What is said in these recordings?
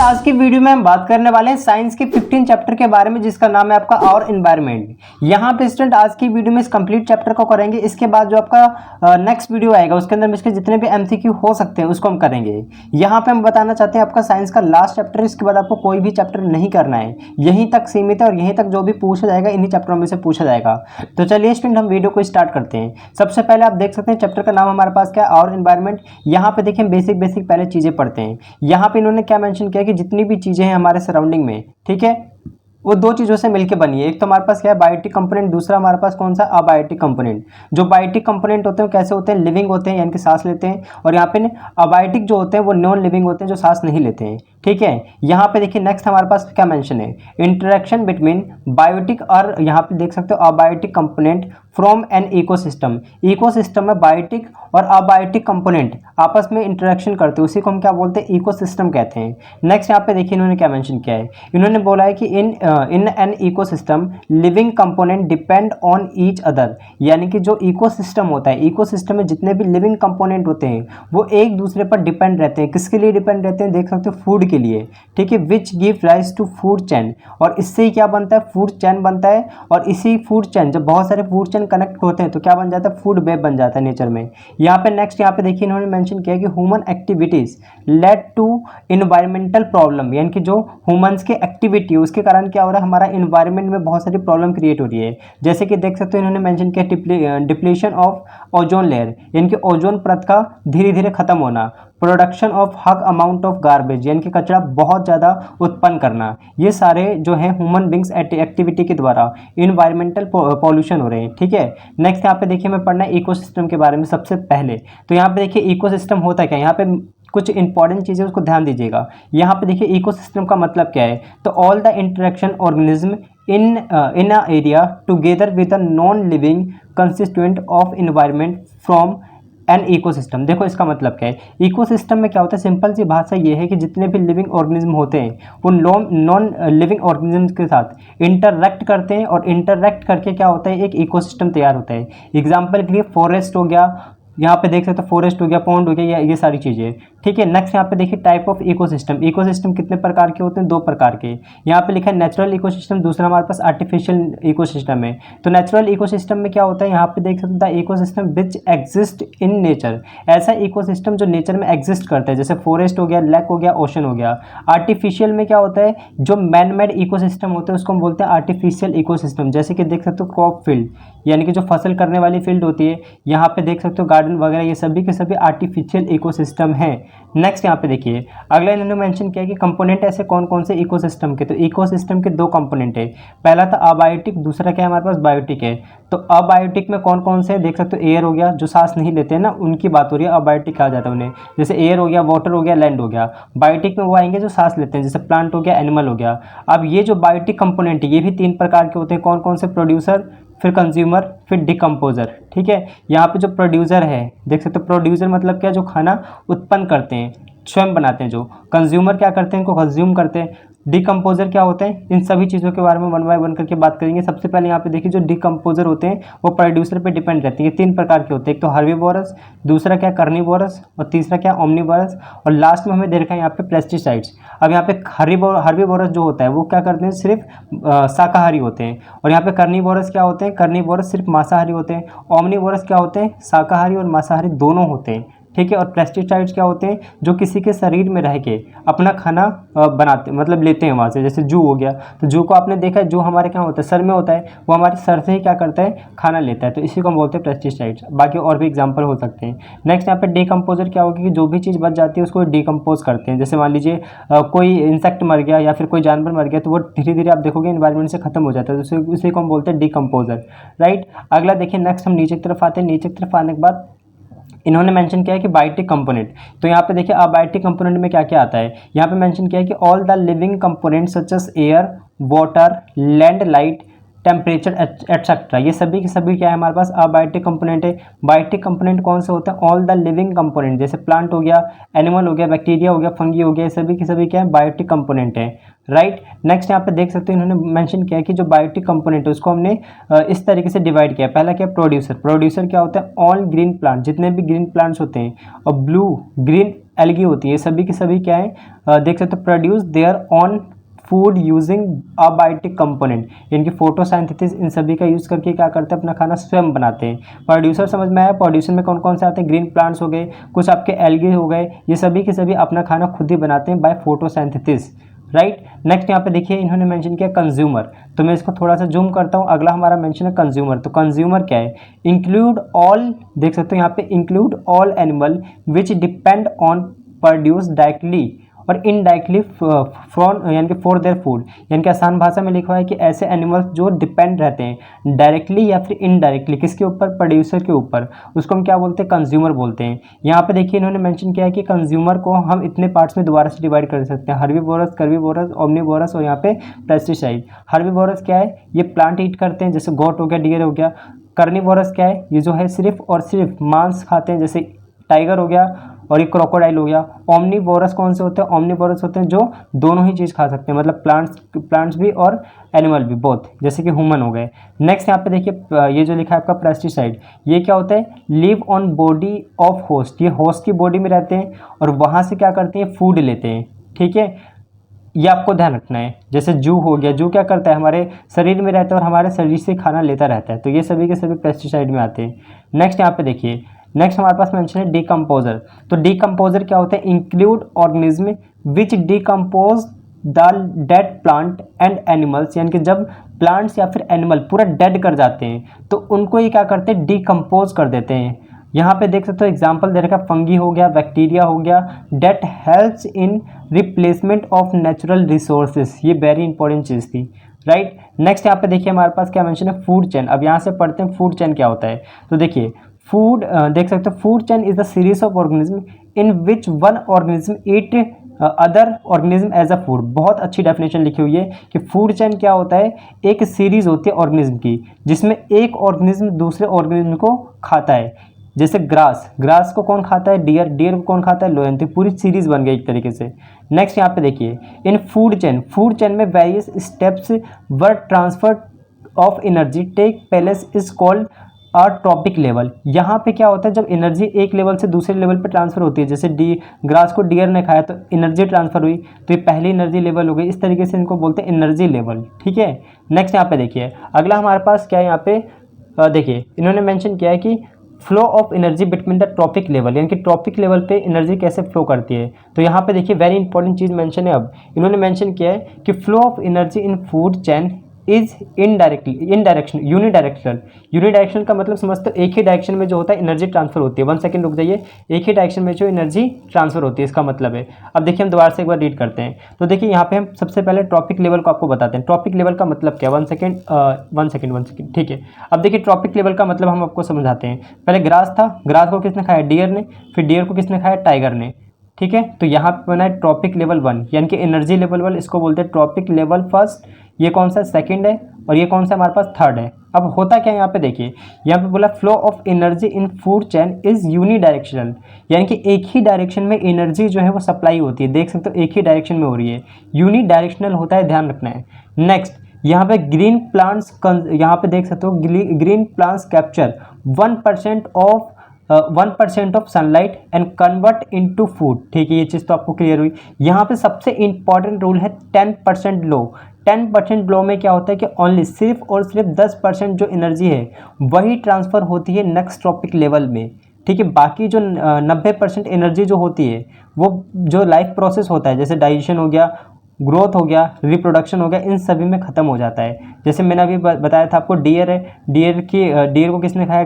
आज की वीडियो में हम बात करने वाले हैं साइंस के 15 चैप्टर के बारे में, जिसका नाम है आपका और एनवायरनमेंट। यहाँ पे स्टूडेंट आज की वीडियो में इस कंप्लीट चैप्टर को करेंगे। इसके बाद जो आपका नेक्स्ट वीडियो आएगा उसके अंदर इसके जितने भी एमसीक्यू हो सकते हैं उसको हम करेंगे। यहाँ पे हम बताना चाहते हैं आपका साइंस का लास्ट चैप्टर, इसके बाद आपको कोई भी चैप्टर नहीं करना है, यहीं तक सीमित है और यहीं तक जो भी पूछा जाएगा इन्हीं चैप्टरों में से पूछा जाएगा। तो चलिए स्टूडेंट हम वीडियो को स्टार्ट करते हैं। सबसे पहले आप देख सकते हैं चैप्टर का नाम हमारे पास क्या है, और एनवायरनमेंट। यहाँ पे देखिए बेसिक पहले चीज़ें पढ़ते हैं। यहाँ पे इन्होंने क्या मेंशन किया कि जितनी भी चीज़ें हैं हमारे सराउंडिंग में, ठीक है, वो दो चीज़ों से मिलकर बनी है। एक तो हमारे पास क्या है बायोटिक कंपोनेंट, दूसरा हमारे पास कौन सा अबायोटिक कंपोनेंट। जो बायोटिक कंपोनेंट होते हैं कैसे होते हैं, लिविंग होते हैं यानी कि सांस लेते हैं, और यहाँ पे अबायोटिक जो होते हैं वो नॉन लिविंग होते हैं जो सांस नहीं लेते हैं, ठीक है। यहाँ पे देखिए नेक्स्ट हमारे पास क्या मेंशन है, इंटरेक्शन बिटवीन बायोटिक और यहाँ पे देख सकते हो abiotic component from an ecosystem. Ecosystem में बायोटिक और अबायोटिक कंपोनेंट आपस में इंटरेक्शन करते हैं, उसी को हम क्या बोलते हैं, इकोसिस्टम कहते हैं। नेक्स्ट यहाँ पे देखिए इन्होंने क्या मेंशन किया है, इन्होंने बोला है कि in an ecosystem living component depend on each other. यानी कि जो इकोसिस्टम होता है, इकोसिस्टम में जितने भी लिविंग कंपोनेंट होते हैं वो एक दूसरे पर डिपेंड रहते हैं। किसके लिए डिपेंड रहते हैं, देख सकते हो फूड के लिए, ठीक है, which give rise to food chain. और इससे ही क्या बनता है, फूड चेन बनता है। और इसी फूड चेन, जब बहुत सारे फूड चेन कनेक्ट होते हैं तो क्या बन जाता है, फूड वेब बन जाता है नेचर में। यहाँ पे नेक्स्ट यहाँ पे देखिए इन्होंने मेंशन किया कि human activities led to environmental problem. यानी कि जो ह्यूमंस की एक्टिविटी है उसके कारण क्या हो रहा है, हमारा इन्वायरमेंट में बहुत सारी प्रॉब्लम क्रिएट हो रही है। जैसे कि देख सकते हो इन्होंने मेंशन किया डिप्लीशन ऑफ ओजोन लेयर, यानी कि ओजोन परत का धीरे धीरे खत्म होना, production of hug amount of garbage, यानी कि कचरा बहुत ज़्यादा उत्पन्न करना। ये सारे जो है ह्यूमन बींग्स एक्टिविटी के द्वारा इन्वायरमेंटल पॉल्यूशन हो रहे हैं, ठीक है। नेक्स्ट यहाँ पे देखिए मैं पढ़ना है इकोसिस्टम के बारे में सबसे पहले। तो यहाँ पे देखिए इकोसिस्टम होता क्या है, यहाँ पे कुछ इंपॉर्टेंट चीज़ें उसको ध्यान दीजिएगा। यहाँ पे देखिए इकोसिस्टम का मतलब क्या है, तो all the interaction organism in a area together with a non living constituent of environment from an ecosystem. देखो इसका मतलब क्या है, इकोसिस्टम में क्या होता है, सिंपल सी भाषा ये है कि जितने भी लिविंग ऑर्गेनिज्म होते हैं वो नॉन लिविंग ऑर्गेनिज्म के साथ इंटरैक्ट करते हैं, और इंटरैक्ट करके क्या होता है, एक इकोसिस्टम तैयार होता है। एग्जाम्पल के लिए फॉरेस्ट हो गया, यहाँ पे देख सकते हो फॉरेस्ट हो गया, पॉन्ड हो गया, ये सारी चीज़ें, ठीक है। नेक्स्ट यहाँ पे देखिए टाइप ऑफ इकोसिस्टम। इकोसिस्टम कितने प्रकार के होते हैं, दो प्रकार के। यहाँ पे लिखा है नेचुरल इकोसिस्टम, दूसरा हमारे पास आर्टिफिशियल इकोसिस्टम है। तो नेचुरल इकोसिस्टम में क्या होता है, यहाँ पे देख सकते हैं ecosystem which exist in nature. ऐसा इकोसिस्टम जो नेचर में एग्जिस्ट करता है, जैसे फॉरेस्ट हो गया, लेक हो गया, ओशन हो गया। आर्टिफिशियल में क्या होता है, जो मैन मेड इकोसिस्टम होते हैं उसको हम बोलते हैं आर्टिफिशियल इकोसिस्टम। जैसे कि देख सकते हो क्रॉप फील्ड, यानी कि जो फसल करने वाली फील्ड होती है, यहाँ पे देख सकते हो गार्डन वगैरह, ये सभी के सभी आर्टिफिशियल इकोसिस्टम है। नेक्स्ट यहाँ पे देखिए अगला इन्होंने मेंशन किया कि कंपोनेंट ऐसे कौन कौन से इकोसिस्टम के, तो इकोसिस्टम के दो कंपोनेंट है, पहला था अबायोटिक, दूसरा क्या है हमारे पास बायोटिक है। तो अबायोटिक में कौन कौन से, देख सकते हो एयर हो गया, जो सांस नहीं लेते हैं ना उनकी बात हो रही है, अबायोटिक कहा जाता है उन्हें। जैसे एयर हो गया, वाटर हो गया, लैंड हो गया। बायोटिक में वो आएंगे जो सांस लेते हैं, जैसे प्लांट हो गया, एनिमल हो गया। अब ये जो बायोटिक कंपोनेंट है ये भी तीन प्रकार के होते हैं, कौन कौन से, प्रोड्यूसर, फिर कंज्यूमर, फिर डिकम्पोजर, ठीक है। यहाँ पे जो प्रोड्यूसर है देख सकते हो, प्रोड्यूसर मतलब क्या, जो खाना उत्पन्न करते हैं, स्वयं बनाते हैं। जो कंज्यूमर क्या करते हैं, इनको कंज्यूम करते हैं। डिकम्पोजर क्या होते हैं, इन सभी चीज़ों के बारे में वन बाय वन करके बात करेंगे। सबसे पहले यहाँ पे देखिए जो डिकम्पोजर होते हैं वो प्रोड्यूसर पे डिपेंड रहते हैं। ये तीन प्रकार के होते हैं, एक तो हर्बीवोरस, दूसरा क्या कार्निवोरस, और तीसरा क्या ओमनीवोरस, और लास्ट में हमें दे रखा है यहाँ पे पेस्टिसाइड्स। अब यहाँ पे हर्बीवोरस जो होता है वो क्या करते हैं, सिर्फ शाकाहारी होते हैं। और यहाँ पे कार्निवोरस क्या होते हैं, कार्निवोरस सिर्फ मांसाहारी होते हैं। ओमनीवोरस क्या होते हैं, शाकाहारी और मांसाहारी दोनों होते हैं, ठीक है। और पेस्टिसाइड्स क्या होते हैं, जो किसी के शरीर में रह के अपना खाना बनाते मतलब लेते हैं वहाँ से। जैसे जू हो गया, तो जू को आपने देखा है, जो हमारे क्या होता है, सर में होता है, वो हमारे सर से ही क्या करता है, खाना लेता है। तो इसी को हम बोलते हैं पेस्टिसाइड्स। बाकी और भी एग्जाम्पल हो सकते हैं। नेक्स्ट यहाँ पे डिकम्पोजर क्या होगा कि जो भी चीज़ बच जाती है उसको डिकम्पोज करते हैं। जैसे मान लीजिए कोई इंसेक्ट मर गया या फिर कोई जानवर मर गया, तो वो धीरे धीरे आप देखोगे इन्वायरमेंट से खत्म हो जाता है, तो उसी को हम बोलते हैं डिकम्पोजर, राइट। अगला देखिए नेक्स्ट हम नीचे की तरफ आते हैं। नीचे की तरफ आने के बाद इन्होंने मेंशन किया है कि बायोटिक कंपोनेंट। तो यहाँ पे देखिए अबायोटिक कंपोनेंट में क्या क्या आता है, यहाँ पे मेंशन किया है कि all the living component such as air, water, land, light, temperature etcetera, ये सभी के सभी क्या है हमारे पास अबायोटिक कंपोनेंट है। बायोटिक कंपोनेंट कौन से होते हैं, ऑल द लिविंग कंपोनेंट, जैसे प्लांट हो गया, एनिमल हो गया, बैक्टीरिया हो गया, फंगी हो गया, ये सभी के सभी क्या है बायोटिक कंपोनेंट है, राइट। नेक्स्ट यहाँ पे देख सकते हो इन्होंने मेंशन किया है कि जो बायोटिक कंपोनेंट है उसको हमने इस तरीके से डिवाइड किया। पहला क्या, प्रोड्यूसर। प्रोड्यूसर क्या होता है, ऑल ग्रीन प्लांट, जितने भी ग्रीन प्लांट्स होते हैं, और ब्लू ग्रीन एल्गी होती है, सभी की सभी क्या है, देख सकते हो, produce their on food using abiotic component, यानी कि फोटोसिंथेसिस इन सभी का यूज़ करके क्या करते हैं, अपना खाना स्वयं बनाते हैं। प्रोड्यूसर समझ में आया। प्रोड्यूसर में कौन कौन से आते हैं, ग्रीन प्लांट्स हो गए, कुछ आपके एल्गे हो गए, ये सभी के सभी अपना खाना खुद ही बनाते हैं बाय फोटोसिंथेसिस, राइट। नेक्स्ट यहाँ पे देखिए इन्होंने मेंशन किया कंज्यूमर, तो मैं इसको थोड़ा सा जूम करता हूँ। अगला हमारा मेंशन है कंज्यूमर। तो कंज्यूमर क्या है, इंक्लूड ऑल, देख सकते हो यहाँ पे, include all animal which depend on produce directly और इनडायरेक्टली फ्रॉम, यानी कि फॉर देयर फूड, यानी कि आसान भाषा में लिखा हुआ है कि ऐसे एनिमल्स जो डिपेंड रहते हैं डायरेक्टली या फिर इनडायरेक्टली किसके ऊपर, प्रोड्यूसर के ऊपर, उसको हम क्या बोलते हैं, कंज्यूमर बोलते हैं। यहाँ पे देखिए इन्होंने मेंशन किया है कि कंज्यूमर को हम इतने पार्ट्स में दोबारा से डिवाइड कर सकते हैं, हर्बीवोरस, कर्बीवोरस, ओमनीवोरस और यहाँ पे पेस्टिसाइड। हर्बीवोरस क्या है, ये प्लांट ईट करते हैं, जैसे गोट हो गया, डियर हो गया। कार्निवोरस क्या है, ये जो है सिर्फ और सिर्फ मांस खाते हैं, जैसे टाइगर हो गया और ये क्रोकोडाइल हो गया। ओमनीवोरस कौन से होते हैं, ओमनीवोरस होते हैं जो दोनों ही चीज़ खा सकते हैं, मतलब प्लांट्स भी और एनिमल भी, बोथ, जैसे कि ह्यूमन हो गए। नेक्स्ट यहाँ पे देखिए ये जो लिखा है आपका पेस्टिसाइड, ये क्या होता है, live on body of host, ये होस्ट की बॉडी में रहते हैं और वहाँ से क्या करते हैं, फूड लेते हैं, ठीक है। ये आपको ध्यान रखना है। जैसे जू हो गया, जू क्या करता है, हमारे शरीर में रहता है और हमारे शरीर से खाना लेता रहता है, तो ये सभी के सभी पेस्टिसाइड में आते हैं। नेक्स्ट यहाँ पे देखिए, नेक्स्ट हमारे पास मेंशन है डिकम्पोजर। तो डिकम्पोजर क्या होता है, include organism which decompose the dead plant and animals, यानी कि जब प्लांट्स या फिर एनिमल पूरा डेड कर जाते हैं तो उनको ये क्या करते हैं, डिकम्पोज कर देते हैं। यहाँ पे देख सकते हो एग्जाम्पल दे रखा है, फंगी हो गया, बैक्टीरिया हो गया, that helps in replacement of natural resources, ये वेरी इंपॉर्टेंट चीज़ थी, राइट। नेक्स्ट यहाँ पे देखिए हमारे पास क्या मेंशन है, फूड चेन। अब यहाँ से पढ़ते हैं फूड चेन क्या होता है। तो देखिए फूड, देख सकते हो, food chain is the series of organism in which one organism eat other organism as a food. बहुत अच्छी डेफिनेशन लिखी हुई है कि फूड चेन क्या होता है, एक सीरीज होती है ऑर्गेनिज्म की जिसमें एक ऑर्गेनिज्म दूसरे ऑर्गेनिज्म को खाता है। जैसे ग्रास को कौन खाता है, डियर को कौन खाता है, लोयन। तो पूरी सीरीज बन गई एक तरीके से। नेक्स्ट यहाँ पे देखिए इन फूड चेन में various steps where transfer of energy take place is called और ट्रॉपिक लेवल। यहाँ पे क्या होता है, जब एनर्जी एक लेवल से दूसरे लेवल पे ट्रांसफर होती है, जैसे ग्रास को डियर ने खाया तो एनर्जी ट्रांसफर हुई, तो ये पहली एनर्जी लेवल हो गई। इस तरीके से इनको बोलते हैं एनर्जी लेवल, ठीक है। नेक्स्ट यहाँ पे देखिए अगला हमारे पास क्या है, यहाँ पे देखिए इन्होंने मेंशन किया है कि flow of energy between the trophic level, यानी कि ट्रॉपिक लेवल पे एनर्जी कैसे फ्लो करती है। तो यहाँ पे देखिए वेरी इंपॉर्टेंट चीज़ मेंशन है। अब इन्होंने मेंशन किया है कि flow of energy in food chain is unidirectional का मतलब समझते हो, एक ही डायरेक्शन में जो होता है एनर्जी ट्रांसफर होती है। 1 सेकंड रुक जाइए, एक ही डायरेक्शन में जो एनर्जी ट्रांसफर होती है इसका मतलब है। अब देखिए हम दोबारा से एक बार रीड करते हैं। तो देखिए यहाँ पे हम सबसे पहले ट्रॉपिक लेवल को आपको बताते हैं। ट्रॉपिक लेवल का मतलब क्या, 1 सेकंड, ठीक है। अब देखिए ट्रॉपिक लेवल का मतलब हम आपको समझाते हैं। पहले ग्रास था, ग्रास को किसने खाया, डियर ने, फिर डियर को किसने खाया, टाइगर ने, ठीक है। तो यहाँ पे बना है ट्रॉपिक लेवल 1, यानी कि एनर्जी लेवल 1, इसको बोलते हैं ट्रॉपिक लेवल फर्स्ट। ये कौन सा सेकंड है और ये कौन सा हमारे पास थर्ड है। अब होता क्या है यहाँ पे देखिए, यहाँ पे बोला flow of energy in food chain is unidirectional, यानी कि एक ही डायरेक्शन में एनर्जी जो है वो सप्लाई होती है। देख सकते हो एक ही डायरेक्शन में हो रही है, यूनिडायरेक्शनल होता है, ध्यान रखना है। नेक्स्ट यहाँ पे ग्रीन प्लांट्स, यहाँ पे देख सकते हो green plants capture 1% of sunlight and convert into food, ठीक है। ये चीज़ तो आपको क्लियर हुई। यहाँ पे सबसे इंपॉर्टेंट रूल है 10% लो। 10% लो में क्या होता है कि ओनली सिर्फ और सिर्फ 10% जो एनर्जी है वही ट्रांसफ़र होती है नेक्स्ट ट्रॉपिक लेवल में, ठीक है। बाकी जो 90% एनर्जी जो होती है वो जो लाइफ प्रोसेस होता है, जैसे डाइजेशन हो गया, ग्रोथ हो गया, रिप्रोडक्शन हो गया, इन सभी में ख़त्म हो जाता है। जैसे मैंने अभी बताया था आपको, डियर है, डियर को किसने खाया,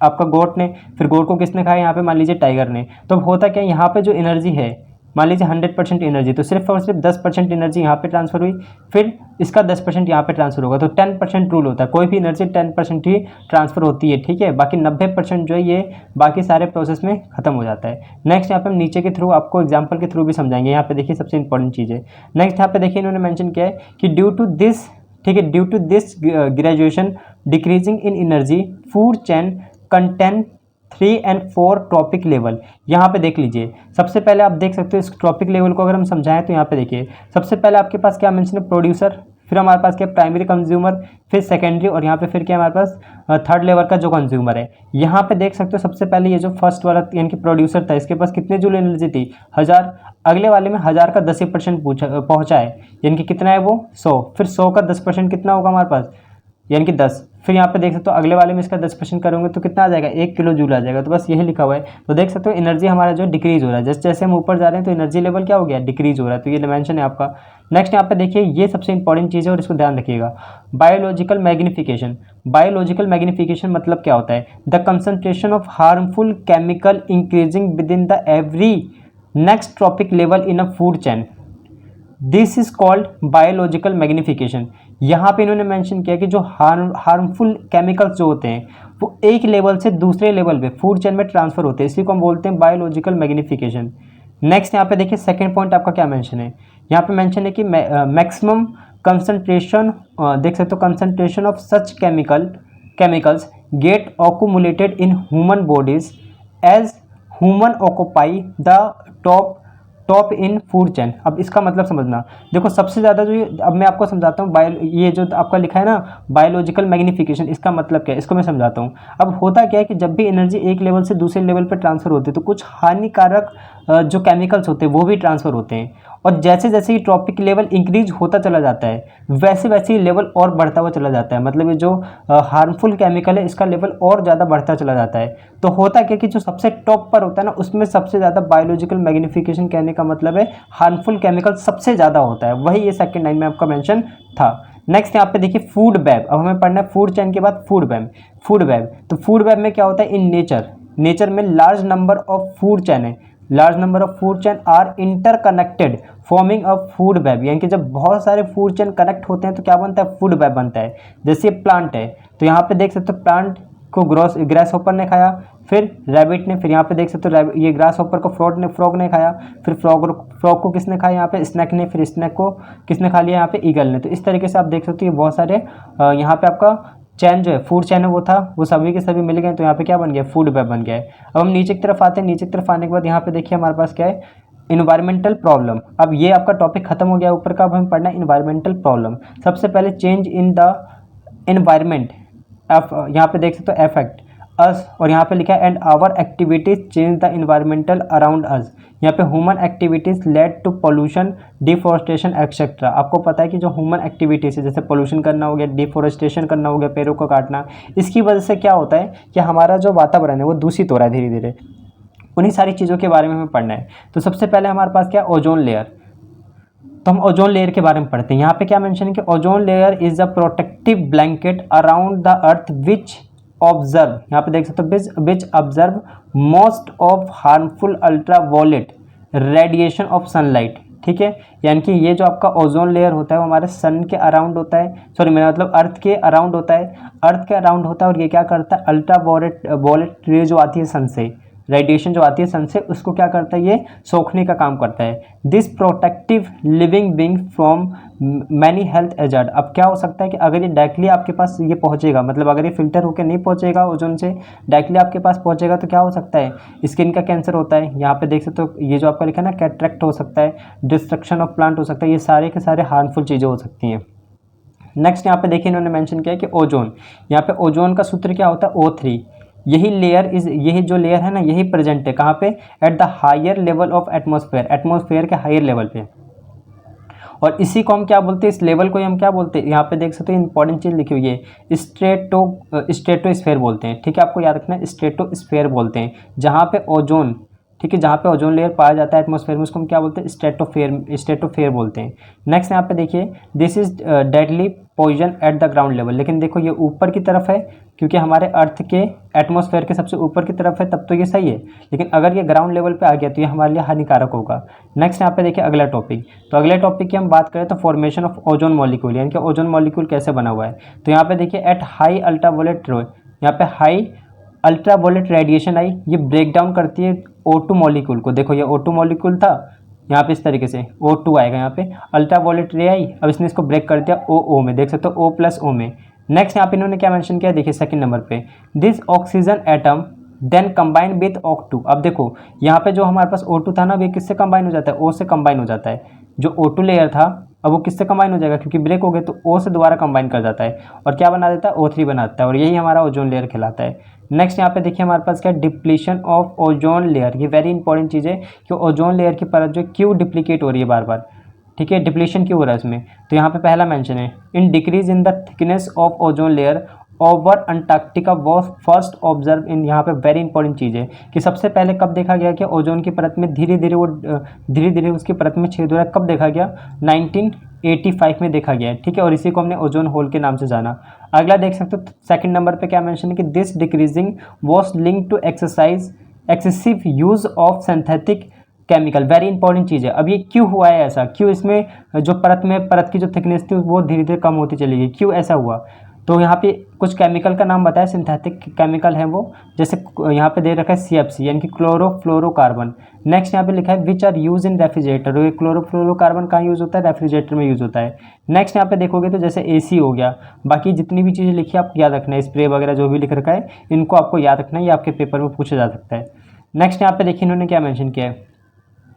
आपका गोट ने, फिर गोट को किसने खाया, यहाँ पे मान लीजिए टाइगर ने। तो अब होता क्या है, यहाँ पे जो एनर्जी है मान लीजिए 100% एनर्जी, तो सिर्फ और सिर्फ 10% एनर्जी यहाँ पे ट्रांसफर हुई, फिर इसका 10% यहाँ पे ट्रांसफर होगा। तो 10% रूल होता है, कोई भी एनर्जी 10% ही ट्रांसफर होती है, ठीक है। बाकी 90% जो है ये बाकी सारे प्रोसेस में खत्म हो जाता है। नेक्स्ट यहाँ पे हम नीचे के थ्रू आपको एग्जाम्पल के थ्रू भी समझाएंगे। यहाँ पे देखिए सबसे इंपॉर्टेंट चीज़ है। नेक्स्ट यहाँ पे देखिए इन्होंने मैंशन किया है कि ड्यू टू दिस, ठीक है, due to this graduation decreasing in energy food chain contain 3 और 4 ट्रॉपिक लेवल। यहाँ पे देख लीजिए, सबसे पहले आप देख सकते हो इस ट्रॉपिक लेवल को अगर हम समझाएं तो यहाँ पे देखिए सबसे पहले आपके पास क्या मेंशन है, प्रोड्यूसर, फिर हमारे पास क्या प्राइमरी कंज्यूमर, फिर सेकेंडरी, और यहाँ पे फिर क्या हमारे पास थर्ड लेवल का जो कंज्यूमर है। यहाँ पे देख सकते हो सबसे पहले ये जो फर्स्ट वाला यानी कि प्रोड्यूसर था, इसके पास कितने जूल एनर्जी थी, 1000। अगले वाले में 1000 का 10% पहुँचा है, यानी कि कितना है वो 100। फिर 100 का 10% कितना होगा हमारे पास, यानी कि 10। फिर यहाँ पे देख सकते हो अगले वाले में इसका 10% करोगे तो कितना आ जाएगा, 1 किलो जूल आ जाएगा। तो बस यही लिखा हुआ है। तो देख सकते हो एनर्जी हमारा जो डिक्रीज हो रहा है, जैसे जैसे हम ऊपर जा रहे हैं तो एनर्जी लेवल क्या हो गया, डिक्रीज हो रहा है। तो ये डायमेंशन है आपका। नेक्स्ट यहाँ पे देखिए, ये सबसे इंपॉर्टेंट चीज़ है और इसको ध्यान रखिएगा, बायोलॉजिकल मैग्निफिकेशन। बायोलॉजिकल मैग्निफिकेशन मतलब क्या होता है, the concentration of harmful chemical increasing with in the every next trophic level in a food chain, this is called biological magnification. यहाँ पे इन्होंने मेंशन किया कि जो हार्मफुल केमिकल्स जो होते हैं वो एक लेवल से दूसरे लेवल पे फूड चेन में ट्रांसफर होते हैं, इसी को हम बोलते हैं बायोलॉजिकल मैग्निफिकेशन। नेक्स्ट यहाँ पे देखिए सेकंड पॉइंट आपका क्या मेंशन है, यहाँ पे मेंशन है कि मैक्सिमम कंसंट्रेशन, देख सकते हो concentration of such chemicals get accumulated in human bodies as human occupy the top in food chain. अब इसका मतलब समझना, देखो सबसे ज़्यादा जो अब मैं आपको समझाता हूँ, ये जो आपका लिखा है ना बायोलॉजिकल मैग्निफिकेशन, इसका मतलब क्या है इसको मैं समझाता हूँ। अब होता क्या है कि जब भी एनर्जी एक लेवल से दूसरे लेवल पर ट्रांसफ़र होती है तो कुछ हानिकारक जो केमिकल्स होते हैं वो भी ट्रांसफ़र होते हैं, और जैसे जैसे ये ट्रॉपिक लेवल इंक्रीज होता चला जाता है वैसे वैसे ही लेवल और बढ़ता हुआ चला जाता है। मतलब ये जो हार्मफुल केमिकल है इसका लेवल और ज़्यादा बढ़ता चला जाता है। तो होता क्या कि जो सबसे टॉप पर होता है ना उसमें सबसे ज़्यादा बायोलॉजिकल मैग्निफिकेशन कहने का मतलब है हार्मफुल केमिकल सबसे ज़्यादा होता है, वही ये सेकंड लाइन में आपका मेंशन था। नेक्स्ट यहाँ पे देखिए फूड वेब। अब हमें पढ़ना है फूड चेन के बाद फूड वेब। तो फूड वेब में क्या होता है, इन नेचर में large number of food chain है, large number of food chain are interconnected forming a food web, यानी कि जब बहुत सारे फूड चेन कनेक्ट होते हैं तो क्या बनता है, फूड वेब बनता है। जैसे प्लांट है तो यहाँ पे देख सकते हो प्लांट को ग्रास हॉपर ने खाया, फिर रैबिट ने, फिर यहाँ पे देख सकते हो ये ग्रास हॉपर को फ्रॉग ने खाया, फिर फ्रॉग को किसने खाया, यहाँ पे स्नैक ने, फिर स्नैक को किसने खा लिया, यहाँ पे ईगल ने। तो इस तरीके से आप देख सकते हो ये बहुत सारे यहाँ पे आपका चैन जो है फूड चैन है वो था, वो सभी के सभी मिल गए तो यहाँ पे क्या बन गया, फूड वेब बन गया है। अब हम नीचे की तरफ आते हैं, नीचे की तरफ आने के बाद यहाँ पे देखिए हमारे पास क्या है, इन्वायरमेंटल प्रॉब्लम। अब ये आपका टॉपिक खत्म हो गया ऊपर का, अब हमें पढ़ना है इन्वायरमेंटल प्रॉब्लम। सबसे पहले चेंज इन द एनवायरमेंट, यहाँ पे देख सकते हो अफेक्ट अस, और यहाँ पे लिखा है and our activities change the environmental around us. यहाँ पे human activities led to pollution, deforestation etcetera. आपको पता है कि जो ह्यूमन एक्टिविटीज है जैसे पोल्यूशन करना हो गया, डिफॉरेस्टेशन करना हो गया, पेड़ों को काटना, इसकी वजह से क्या होता है कि हमारा जो वातावरण है वो दूषित हो रहा है धीरे धीरे। उन्हीं सारी चीज़ों के बारे में हमें पढ़ना है। तो सबसे पहले हमारे पास क्या है, ओजोन लेयर। तो हम ओजोन लेयर के बारे में पढ़ते हैं। यहाँ पे क्या मेंशन है कि ozone layer is a protective blanket around the earth which observe, यहाँ पे देख सकते हो which observe most of harmful ultraviolet radiation of sunlight. ठीक है, यानी कि ये जो आपका ओजोन लेयर होता है वो हमारे सन के अराउंड होता है, सॉरी मेरा मतलब अर्थ के अराउंड होता है, अर्थ के अराउंड होता है। और ये क्या करता है, अल्ट्रावायलेट रे जो आती है सन से, रेडिएशन जो आती है सन से, उसको क्या करता है, ये सोखने का काम करता है। This protective living being from many health hazard. अब क्या हो सकता है कि अगर ये डायरेक्टली आपके पास ये पहुंचेगा, मतलब अगर ये फिल्टर होकर नहीं पहुंचेगा ओजोन से, डायरेक्टली आपके पास पहुंचेगा तो क्या हो सकता है, स्किन का कैंसर होता है। यहाँ पे देख सकते हो ये जो आपका लिखा है ना, कैटरेक्ट हो सकता है, डिस्ट्रक्शन ऑफ प्लांट हो सकता है, ये सारे के सारे हार्मफुल चीज़ें हो सकती हैं। नेक्स्ट यहाँ पे देखिए इन्होंने मेंशन किया है कि ओजोन, यहाँ पे ओजोन का सूत्र क्या होता है, O3। यही जो लेयर है ना, यही प्रेजेंट है कहाँ पे, at the higher level of atmosphere, atmosphere के हायर लेवल पे। और इसी को हम क्या बोलते हैं, इस लेवल को हम क्या बोलते हैं, यहाँ पे देख सकते हो इंपॉर्टेंट चीज़ लिखी हुई है, स्ट्रेटोस्फेयर बोलते हैं। ठीक है, आपको याद रखना है, स्ट्रेटोस्फेयर बोलते हैं जहाँ पे ओजोन, ठीक है, जहाँ पे ओजोन लेयर पाया जाता है एटमॉस्फेयर में, उसको हम क्या बोलते हैं, स्ट्रेटोस्फेयर बोलते हैं। नेक्स्ट यहाँ पे देखिए, this is deadly poison at the ground level. लेकिन देखो ये ऊपर की तरफ है क्योंकि हमारे अर्थ के एटमॉस्फेयर के सबसे ऊपर की तरफ है, तब तो ये सही है, लेकिन अगर ये ग्राउंड लेवल पे आ गया तो ये हमारे लिए हानिकारक होगा। नेक्स्ट यहाँ पे देखिए अगला टॉपिक, तो अगले टॉपिक की हम बात करें तो फॉर्मेशन ऑफ ओजोन मॉलिक्यूल, यानी कि ओजोन मॉलिक्यूल कैसे बना हुआ है। तो यहाँ पे देखिए एट हाई अल्ट्रावायलेट, यहाँ पे हाई अल्ट्रावायलेट रेडिएशन आई, ये ब्रेक डाउन करती है O2 मॉलिक्यूल को। देखो ये O2 मॉलिक्यूल था, यहाँ पे इस तरीके से O2 आएगा, यहाँ पे अल्ट्रावायलेट रे आई, अब इसने इसको ब्रेक कर दिया OO में, देख सकते हो O+O में। नेक्स्ट यहाँ पे इन्होंने क्या मेंशन किया, देखिए सेकंड नंबर पे, this oxygen atom then combine with O2। अब देखो यहाँ पे जो हमारे पास O2 था ना, वो किससे कंबाइन हो जाता है, O से कंबाइन हो जाता है। जो O2 लेयर था अब वो किससे कंबाइन हो जाएगा, क्योंकि ब्रेक हो गए तो O से दोबारा कंबाइन कर जाता है और क्या बना देता है, O3 बनाता है, और यही हमारा ओजोन लेयर कहलाता है। नेक्स्ट यहाँ पे देखिए हमारे पास क्या है, डिप्लीशन ऑफ ओजोन लेयर। ये वेरी इंपॉर्टेंट चीज़ है कि ओजोन लेयर की परत जो क्यों डिप्लीकेट हो रही है बार बार, ठीक है, डिप्लीशन क्यों हो रहा है इसमें। तो यहाँ पे पहला मेंशन है, in decrease in the thickness of ozone layer over Antarctica was first observe in. यहाँ पे वेरी इंपॉर्टेंट चीज़ है कि सबसे पहले कब देखा गया कि ओजोन की परत में धीरे धीरे उसकी परत में छेद हो रहा है, कब देखा गया, 1985 में देखा गया है, ठीक है, और इसी को हमने ओजोन होल के नाम से जाना। अगला देख सकते हो सेकंड नंबर पे क्या मेंशन है कि this decreasing was link to excessive use of synthetic chemical. Very important चीज़ है। अब ये क्यों हुआ है ऐसा, क्यों इसमें जो परत की जो थिकनेस थी वो धीरे धीरे कम होती चली गई, क्यों ऐसा हुआ। तो यहाँ पे कुछ केमिकल का नाम बताया, सिंथेटिक केमिकल है वो, जैसे यहाँ पे दे रखा है CFC यानी कि क्लोरोफ्लोरोकार्बन। नेक्स्ट यहाँ पे लिखा है which are use in refrigerator. ये क्लोरोफ्लोरोकार्बन कहाँ यूज़ होता है, रेफ्रिजरेटर में यूज़ होता है। नेक्स्ट यहाँ पे देखोगे तो जैसे AC हो गया, बाकी जितनी भी चीज़ें लिखी है आपको याद रखना है, स्प्रे वगैरह जो भी लिख रखा है इनको आपको याद रखना है, ये आपके पेपर में पूछा जा सकता है। नेक्स्ट यहाँ पे देखिए इन्होंने क्या मैंशन किया है,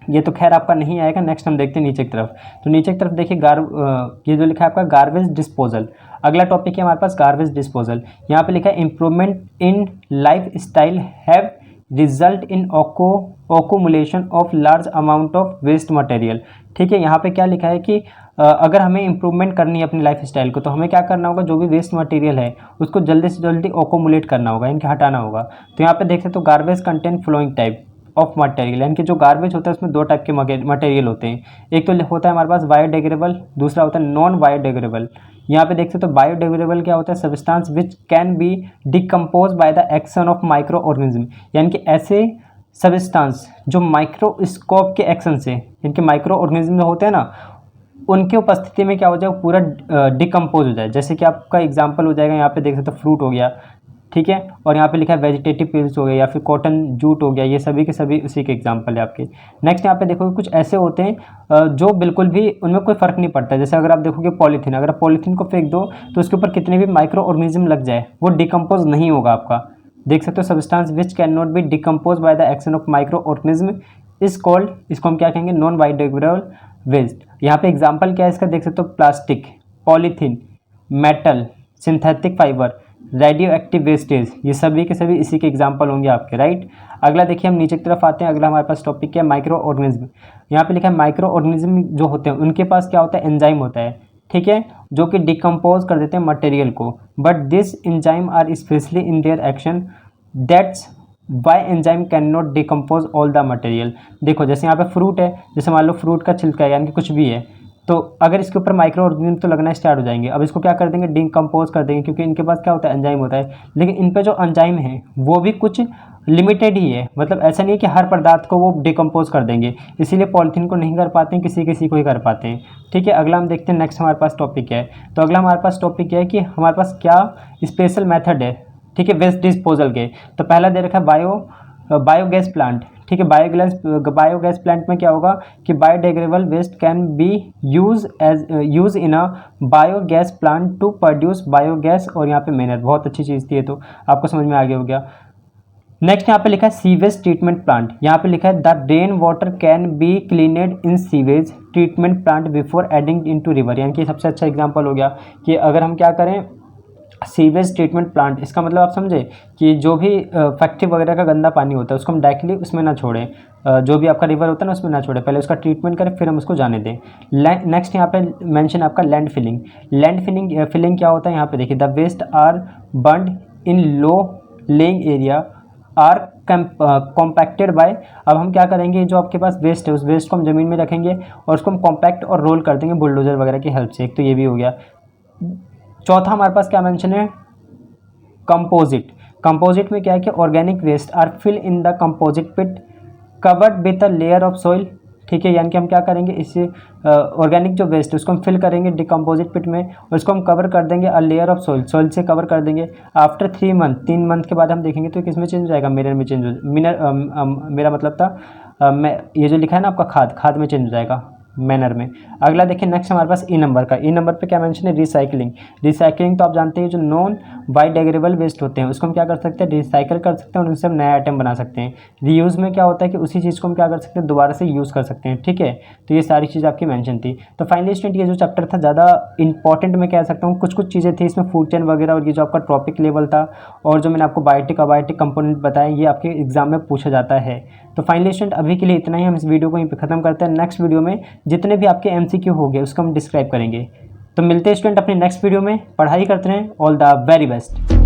ये तो खैर आपका नहीं आएगा। नेक्स्ट हम देखते हैं नीचे की तरफ। तो नीचे की तरफ देखिए ये जो लिखा है आपका गार्बेज डिस्पोजल। अगला टॉपिक है हमारे पास गार्बेज डिस्पोजल। यहाँ पे लिखा है improvement in life style have result in accumulation of large amount of waste material. ठीक है, यहाँ पे क्या लिखा है कि अगर हमें इम्प्रूवमेंट करनी है अपनी लाइफ स्टाइल को तो हमें क्या करना होगा, जो भी वेस्ट मटेरियल है उसको जल्दी से जल्दी ओकोमुलेट करना होगा, इनके हटाना होगा। तो यहाँ पे देख सकते हो garbage content flowing type of material, यानी कि जो गार्बेज होता है उसमें दो टाइप के मटेरियल होते हैं। एक तो होता है हमारे पास बायोडिग्रेडेबल, दूसरा होता है नॉन बायोडिग्रेडेबल। यहाँ पे देख सकते हो बायोडिग्रेडेबल क्या होता है, substance which can be decompose by the action of micro organism, यानी कि ऐसे सब्सटेंस जो माइक्रोस्कोप के एक्शन से, इनके माइक्रो ऑर्गेनिज्म होते हैं ना, उनके उपस्थिति में क्या हो जाए, पूरा डिकम्पोज हो जाए। जैसे कि आपका एग्जांपल हो जाएगा, यहाँ पे देख सकते हो फ्रूट हो गया, ठीक है, और यहाँ पे लिखा है वेजिटेटिव पिल्स हो गया या फिर कॉटन जूट हो गया, ये सभी के सभी उसी के एग्जांपल है आपके। नेक्स्ट यहाँ पे देखोगे कुछ ऐसे होते हैं जो बिल्कुल भी उनमें कोई फ़र्क नहीं पड़ता है। जैसे अगर आप देखोगे पॉलीथीन, अगर आप पॉलीथीन को फेंक दो तो उसके ऊपर कितने भी माइक्रो ऑर्गेनिज्म लग जाए वो डिकम्पोज नहीं होगा आपका। देख सकते हो substance which can not be decompose by the action of micro organism is called, इसको हम क्या कहेंगे, नॉन बायोडिग्रेडेबल वेस्ट। यहाँ पे एग्जाम्पल क्या है इसका, देख सकते हो plastic, polythene, metal, synthetic fibre, radio active wastage, ये सभी के सभी इसी के एग्जाम्पल होंगे आपके, राइट। अगला देखिए हम नीचे की तरफ आते हैं। अगला हमारे पास टॉपिक क्या है, माइक्रो ऑर्गेनिज्म। यहाँ पे लिखा है माइक्रो ऑर्गेनिज्म जो होते हैं उनके पास क्या होता है, एंजाइम होता है, ठीक है, जो कि डिकम्पोज कर देते हैं मटेरियल को। But this enzyme are specially in their action, that's why enzyme can not decompose all the material. देखो जैसे यहाँ पे फ्रूट है, जैसे मान लो फ्रूट का छिलका है यानी कि कुछ भी है, तो अगर इसके ऊपर माइक्रो ऑर्गेनिज्म तो लगना स्टार्ट हो जाएंगे। अब इसको क्या कर देंगे, डिकम्पोज कर देंगे, क्योंकि इनके पास क्या होता है, एंजाइम होता है। लेकिन इन पे जो एंजाइम है वो भी कुछ लिमिटेड ही है, मतलब ऐसा नहीं है कि हर पदार्थ को वो डिकम्पोज कर देंगे, इसीलिए पॉलीथीन को नहीं कर पाते हैं, किसी किसी को ही कर पाते हैं, ठीक है। अगला हम देखते हैं नेक्स्ट हमारे पास टॉपिक क्या है। तो अगला हमारे पास टॉपिक क्या है कि हमारे पास क्या स्पेशल मेथड है, ठीक है, वेस्ट डिस्पोजल के। तो पहला दे रखा है बायोगैस प्लांट, ठीक है। बायोगैस प्लांट में क्या होगा कि biodegradable waste can be use in a biogas plant to produce biogas, और यहाँ पे मेहनत बहुत अच्छी चीज़ थी, ये तो आपको समझ में आ गया हो गया। नेक्स्ट यहाँ पे लिखा है सीवेज ट्रीटमेंट प्लांट। यहाँ पे लिखा है the rain water can be cleaned in sewage treatment plant before adding in to river, यानी कि सबसे अच्छा एग्जाम्पल हो गया कि अगर हम क्या करें, सीवेज ट्रीटमेंट प्लांट, इसका मतलब आप समझे कि जो भी फैक्ट्री वगैरह का गंदा पानी होता है उसको हम डायरेक्टली उसमें ना छोड़ें, जो भी आपका रिवर होता है ना उसमें ना छोड़ें, पहले उसका ट्रीटमेंट करें फिर हम उसको जाने दें। नेक्स्ट यहाँ पे मेंशन आपका लैंड फिलिंग। फिलिंग क्या होता है, यहाँ पे देखिए the waste are burned in low lying area are compacted by. अब हम क्या करेंगे, जो आपके पास वेस्ट है उस वेस्ट को हम ज़मीन में रखेंगे और उसको हम कॉम्पैक्ट और रोल कर देंगे बुलडोजर वगैरह की हेल्प से। एक तो ये भी हो गया। चौथा हमारे पास क्या मेंशन है, कंपोजिट। कंपोजिट में क्या है कि organic waste are fill in the composite pit covered with a layer of soil, ठीक है, यानी कि हम क्या करेंगे, इससे ऑर्गेनिक जो वेस्ट है उसको हम फिल करेंगे डिकम्पोजिट पिट में और उसको हम कवर कर देंगे अ लेयर ऑफ सॉइल से कवर कर देंगे। आफ्टर 3 मंथ, 3 मंथ के बाद हम देखेंगे तो किस में चेंज हो जाएगा, मिनरल में चेंज हो, मेरा मतलब था ये जो लिखा है ना आपका खाद में चेंज हो जाएगा, मैनर में। अगला देखिए नेक्स्ट हमारे पास ई नंबर का। ई नंबर पे क्या मेंशन है, रिसाइकलिंग। रिसाइकलिंग तो आप जानते हैं जो नॉन बायोडिग्रेडेबल वेस्ट होते हैं उसको हम क्या कर सकते हैं, रिसाइकिल कर सकते हैं और उनसे हम नया आइटम बना सकते हैं। रीयूज़ में क्या होता है कि उसी चीज़ को हम क्या कर सकते हैं, दोबारा से यूज़ कर सकते हैं। ठीक है, तो ये सारी चीज़ आपकी मेंशन थी। तो फाइनली स्टूडेंट ये जो चैप्टर था ज़्यादा इंपॉर्टेंट मैं कह सकता हूँ, कुछ कुछ चीज़ें थी इसमें फूड चेन वगैरह, और ये जो आपका टॉपिक लेवल था और जो मैंने आपको बायोटिक अबायोटिक कंपोनेंट बताया ये आपके एग्जाम में पूछा जाता है। तो फाइनली स्टूडेंट अभी के लिए इतना ही, हम इस वीडियो को यहीं पे ख़त्म करते हैं। नेक्स्ट वीडियो में जितने भी आपके एमसीक्यू हो गए उसको हम डिस्क्राइब करेंगे। तो मिलते हैं स्टूडेंट अपने नेक्स्ट वीडियो में। पढ़ाई करते रहें। All the very best.